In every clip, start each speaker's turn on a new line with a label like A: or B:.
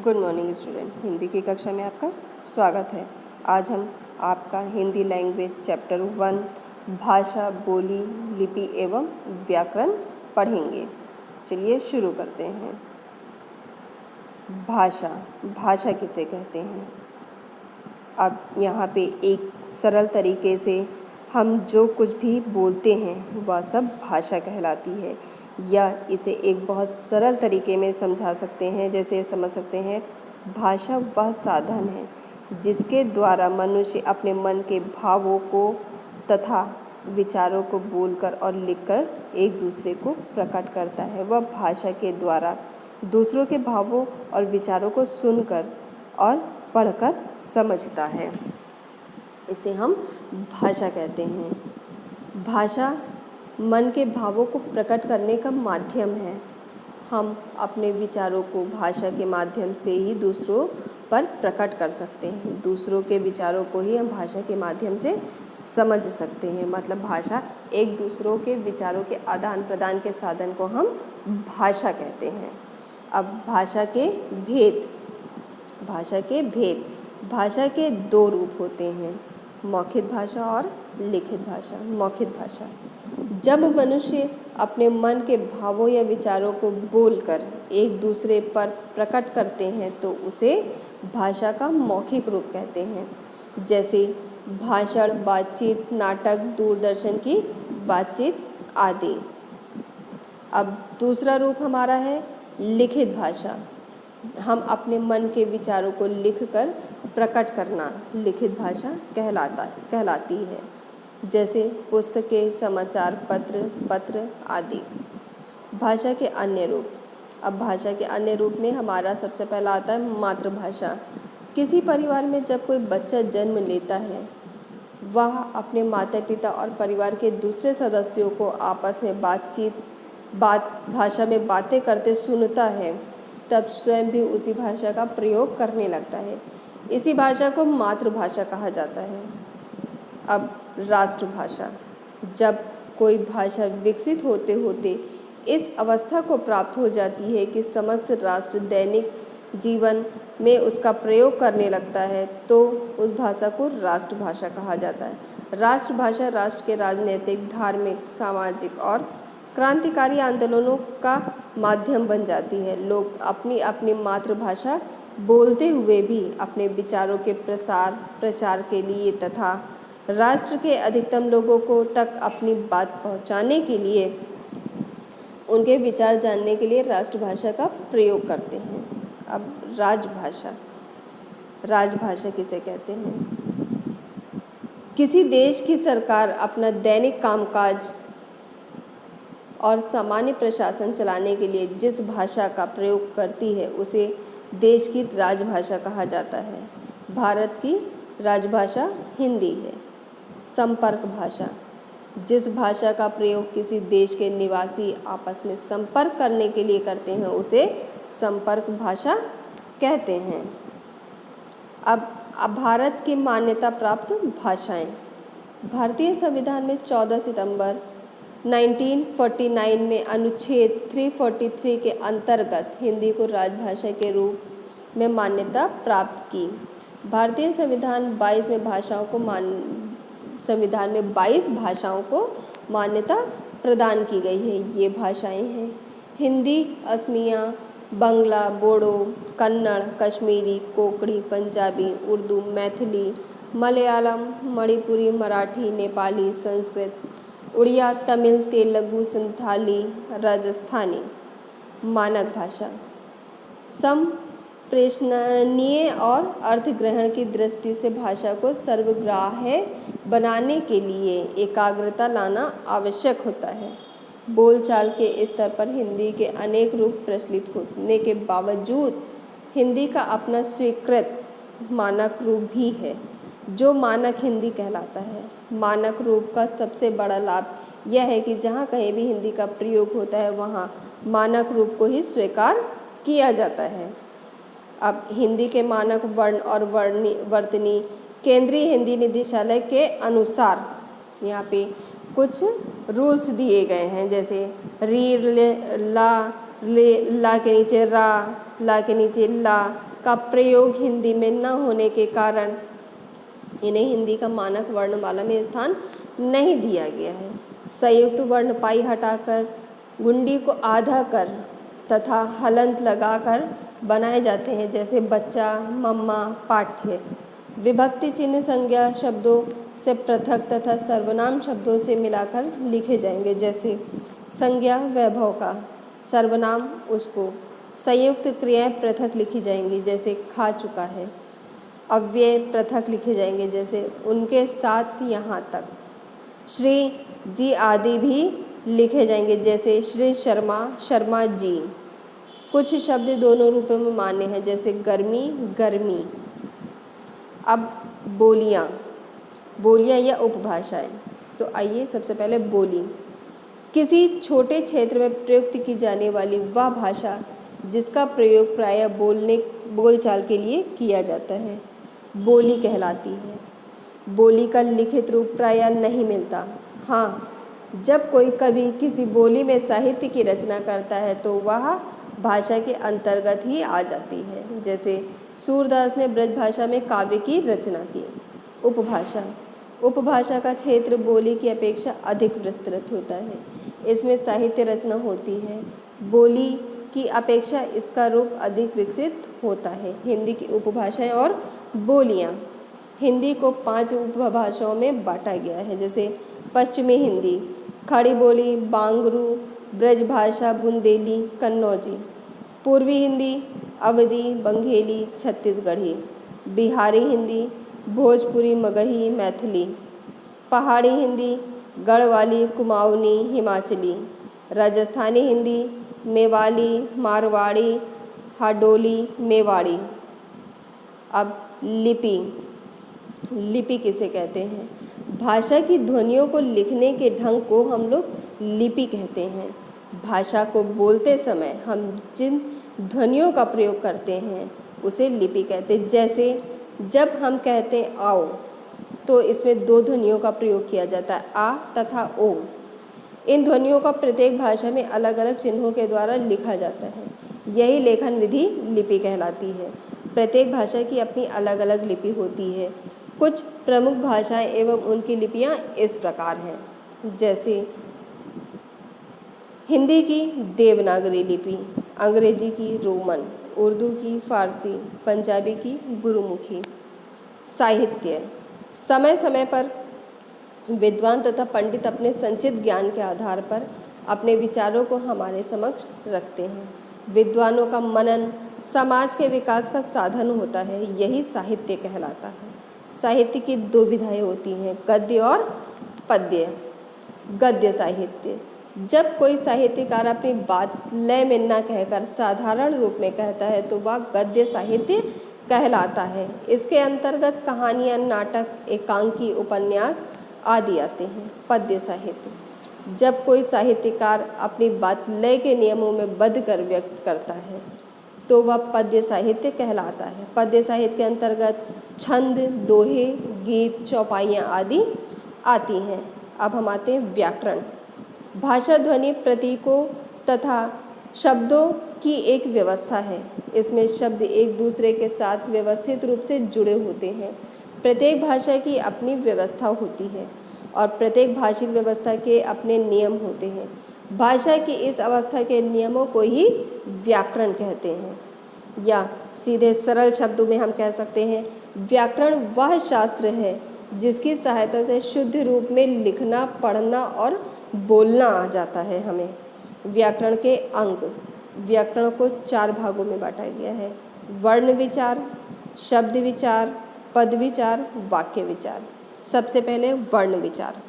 A: Good morning student, Hindi की कक्षा में आपका स्वागत है। आज हम आपका हिंदी लैंग्वेज चैप्टर 1 भाषा, बोली, लिपि एवं व्याकरण पढ़ेंगे। चलिए शुरू करते हैं। भाषा, भाषा किसे कहते हैं? अब यहाँ पे एक सरल तरीके से हम जो कुछ भी बोलते हैं वह सब भाषा कहलाती है, या इसे एक बहुत सरल तरीके में समझा सकते हैं। जैसे समझ सकते हैं, भाषा वह साधन है जिसके द्वारा मनुष्य अपने मन के भावों को तथा विचारों को बोलकर और लिखकर एक दूसरे को प्रकट करता है। वह भाषा के द्वारा दूसरों के भावों और विचारों को सुनकर और पढ़कर समझता है। इसे हम भाषा कहते हैं। भाषा मन के भावों को प्रकट करने का माध्यम है। हम अपने विचारों को भाषा के माध्यम से ही दूसरों पर प्रकट कर सकते हैं। दूसरों के विचारों को ही हम भाषा के माध्यम से समझ सकते हैं। मतलब भाषा एक दूसरों के विचारों के आदान प्रदान के साधन को हम भाषा कहते हैं। अब भाषा के भेद, भाषा के दो रूप होते हैं, मौखिक भाषा और लिखित भाषा। मौखिक भाषा, जब मनुष्य अपने मन के भावों या विचारों को बोलकर एक दूसरे पर प्रकट करते हैं तो उसे भाषा का मौखिक रूप कहते हैं। जैसे भाषण, बातचीत, नाटक, दूरदर्शन की बातचीत आदि। अब दूसरा रूप हमारा है लिखित भाषा। हम अपने मन के विचारों को लिखकर प्रकट करना लिखित भाषा कहलाती है। जैसे पुस्तकें, समाचार पत्र आदि। भाषा के अन्य रूप, अब भाषा के अन्य रूप में हमारा सबसे पहला आता है मातृभाषा। किसी परिवार में जब कोई बच्चा जन्म लेता है, वह अपने माता पिता और परिवार के दूसरे सदस्यों को आपस में भाषा में बातें करते सुनता है, तब स्वयं भी उसी भाषा का प्रयोग करने लगता है। इसी भाषा को मातृभाषा कहा जाता है। अब राष्ट्रभाषा, जब कोई भाषा विकसित होते होते इस अवस्था को प्राप्त हो जाती है कि समस्त राष्ट्र दैनिक जीवन में उसका प्रयोग करने लगता है, तो उस भाषा को राष्ट्रभाषा कहा जाता है। राष्ट्रभाषा राष्ट्र के राजनीतिक, धार्मिक, सामाजिक और क्रांतिकारी आंदोलनों का माध्यम बन जाती है। लोग अपनी अपनी मातृभाषा बोलते हुए भी अपने विचारों के प्रचार के लिए तथा राष्ट्र के अधिकतम लोगों को तक अपनी बात पहुंचाने के लिए, उनके विचार जानने के लिए राष्ट्रभाषा का प्रयोग करते हैं। अब राजभाषा किसे कहते हैं? किसी देश की सरकार अपना दैनिक कामकाज और सामान्य प्रशासन चलाने के लिए जिस भाषा का प्रयोग करती है उसे देश की राजभाषा कहा जाता है। भारत की राजभाषा हिंदी है। संपर्क भाषा, जिस भाषा का प्रयोग किसी देश के निवासी आपस में संपर्क करने के लिए करते हैं उसे संपर्क भाषा कहते हैं। अब भारत की मान्यता प्राप्त भाषाएं। भारतीय संविधान में 14 सितंबर 1949 में अनुच्छेद 343 के अंतर्गत हिंदी को राजभाषा के रूप में मान्यता प्राप्त की। भारतीय संविधान में 22 भाषाओं को मान्यता प्रदान की गई है। ये भाषाएं हैं हिंदी, असमिया, बंगला, बोडो, कन्नड़, कश्मीरी, कोंकणी, पंजाबी, उर्दू, मैथिली, मलयालम, मणिपुरी, मराठी, नेपाली, संस्कृत, उड़िया, तमिल, तेलुगु, संथाली, राजस्थानी। मानक भाषा, संप्रेषणीय और अर्थग्रहण की दृष्टि से भाषा को सर्वग्राह्य बनाने के लिए एकाग्रता लाना आवश्यक होता है। बोलचाल के स्तर पर हिंदी के अनेक रूप प्रचलित होने के बावजूद हिंदी का अपना स्वीकृत मानक रूप भी है, जो मानक हिंदी कहलाता है। मानक रूप का सबसे बड़ा लाभ यह है कि जहाँ कहीं भी हिंदी का प्रयोग होता है वहाँ मानक रूप को ही स्वीकार किया जाता है। अब हिंदी के मानक वर्ण और वर्तनी केंद्रीय हिंदी निदेशालय के अनुसार यहाँ पे कुछ रूल्स दिए गए हैं। जैसे री, ला के नीचे रा, ला के नीचे ला, का प्रयोग हिंदी में न होने के कारण इन्हें हिंदी का मानक वर्णमाला में स्थान नहीं दिया गया है। संयुक्त वर्ण पाई हटाकर गुंडी को आधा कर तथा हलंत लगाकर बनाए जाते हैं, जैसे बच्चा, मम्मा, पाठ्य। विभक्ति चिन्ह संज्ञा शब्दों से पृथक तथा सर्वनाम शब्दों से मिलाकर लिखे जाएंगे, जैसे संज्ञा वैभव का, सर्वनाम उसको। संयुक्त क्रियाएं पृथक लिखी जाएंगी, जैसे खा चुका है। अव्यय पृथक लिखे जाएंगे, जैसे उनके साथ यहाँ तक। श्री जी आदि भी लिखे जाएंगे, जैसे श्री शर्मा, शर्मा जी। कुछ शब्द दोनों रूपों में मान्य हैं, जैसे गर्मी, गर्मी। अब बोलियाँ या उपभाषाएं। तो आइए सबसे पहले बोली। किसी छोटे क्षेत्र में प्रयुक्त की जाने वाली वह भाषा जिसका प्रयोग प्रायः बोलचाल के लिए किया जाता है, बोली कहलाती है। बोली का लिखित रूप प्रायः नहीं मिलता। हाँ, जब कोई कवि किसी बोली में साहित्य की रचना करता है तो वह भाषा के अंतर्गत ही आ जाती है, जैसे सूरदास ने ब्रज भाषा में काव्य की रचना की। उपभाषा का क्षेत्र बोली की अपेक्षा अधिक विस्तृत होता है। इसमें साहित्य रचना होती है। बोली की अपेक्षा इसका रूप अधिक विकसित होता है। हिंदी की उपभाषाएं और बोलियां। हिंदी को 5 उपभाषाओं में बांटा गया है, जैसे पश्चिमी हिंदी, खड़ी बोली, बांगरू, ब्रज भाषा, बुंदेली, कन्नौजी। पूर्वी हिंदी, अवधी, बंघेली, छत्तीसगढ़ी। बिहारी हिंदी, भोजपुरी, मगही, मैथिली। पहाड़ी हिंदी, गढ़वाली, कुमाऊनी, हिमाचली। राजस्थानी हिंदी, मेवाली, मारवाड़ी, हाडोली, मेवाड़ी। अब लिपि किसे कहते हैं? भाषा की ध्वनियों को लिखने के ढंग को हम लोग लिपि कहते हैं। भाषा को बोलते समय हम जिन ध्वनियों का प्रयोग करते हैं उसे लिपि कहते हैं। जैसे जब हम कहते हैं आओ, तो इसमें 2 ध्वनियों का प्रयोग किया जाता है, आ तथा ओ। इन ध्वनियों का प्रत्येक भाषा में अलग अलग चिन्हों के द्वारा लिखा जाता है। यही लेखन विधि लिपि कहलाती है। प्रत्येक भाषा की अपनी अलग अलग लिपि होती है। कुछ प्रमुख भाषाएं एवं उनकी लिपियां इस प्रकार हैं, जैसे हिंदी की देवनागरी लिपि, अंग्रेजी की रोमन, उर्दू की फारसी, पंजाबी की गुरुमुखी। साहित्य। समय समय पर विद्वान तथा पंडित अपने संचित ज्ञान के आधार पर अपने विचारों को हमारे समक्ष रखते हैं। विद्वानों का मनन समाज के विकास का साधन होता है, यही साहित्य कहलाता है। साहित्य की 2 विधाएं होती हैं, गद्य और पद्य। गद्य साहित्य। जब कोई साहित्यकार अपनी बात लय में न कहकर साधारण रूप में कहता है तो वह गद्य साहित्य कहलाता है। इसके अंतर्गत कहानियाँ, नाटक, एकांकी, उपन्यास आदि आते हैं। पद्य साहित्य। जब कोई साहित्यकार अपनी बात लय के नियमों में बंध कर व्यक्त करता है तो वह पद्य साहित्य कहलाता है। पद्य साहित्य के अंतर्गत छंद, दोहे, गीत, चौपाइयाँ आदि आती हैं। अब हम आते हैं व्याकरण। भाषा ध्वनि प्रतीकों तथा शब्दों की एक व्यवस्था है। इसमें शब्द एक दूसरे के साथ व्यवस्थित रूप से जुड़े होते हैं। प्रत्येक भाषा की अपनी व्यवस्था होती है और प्रत्येक भाषिक व्यवस्था के अपने नियम होते हैं। भाषा की इस अवस्था के नियमों को ही व्याकरण कहते हैं, या सीधे सरल शब्दों में हम कह सकते हैं व्याकरण वह शास्त्र है जिसकी सहायता से शुद्ध रूप में लिखना, पढ़ना और बोलना आ जाता है हमें। व्याकरण के अंग। व्याकरण को 4 भागों में बांटा गया है, वर्ण विचार, शब्द विचार, पद विचार, वाक्य विचार। सबसे पहले वर्ण विचार।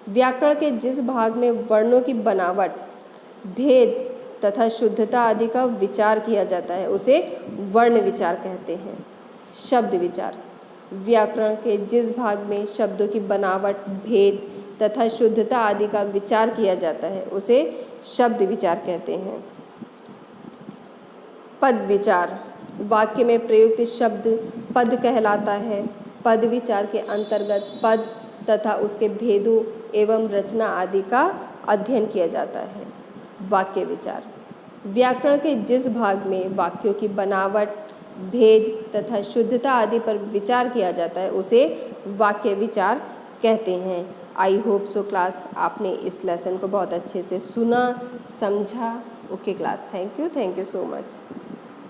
A: व्याकरण के जिस भाग में वर्णों की बनावट, भेद तथा शुद्धता आदि का विचार किया जाता है उसे वर्ण विचार कहते हैं। शब्द विचार। व्याकरण के जिस भाग में शब्दों की बनावट, भेद तथा शुद्धता आदि का विचार किया जाता है उसे शब्द विचार कहते हैं। पद विचार। वाक्य में प्रयुक्त शब्द पद कहलाता है। पद विचार के अंतर्गत पद तथा उसके भेदों एवं रचना आदि का अध्ययन किया जाता है। वाक्य विचार। व्याकरण के जिस भाग में वाक्यों की बनावट, भेद तथा शुद्धता आदि पर विचार किया जाता है उसे वाक्य विचार कहते हैं। आई होप सो क्लास, आपने इस लेसन को बहुत अच्छे से सुना, समझा। Okay class, thank you so much.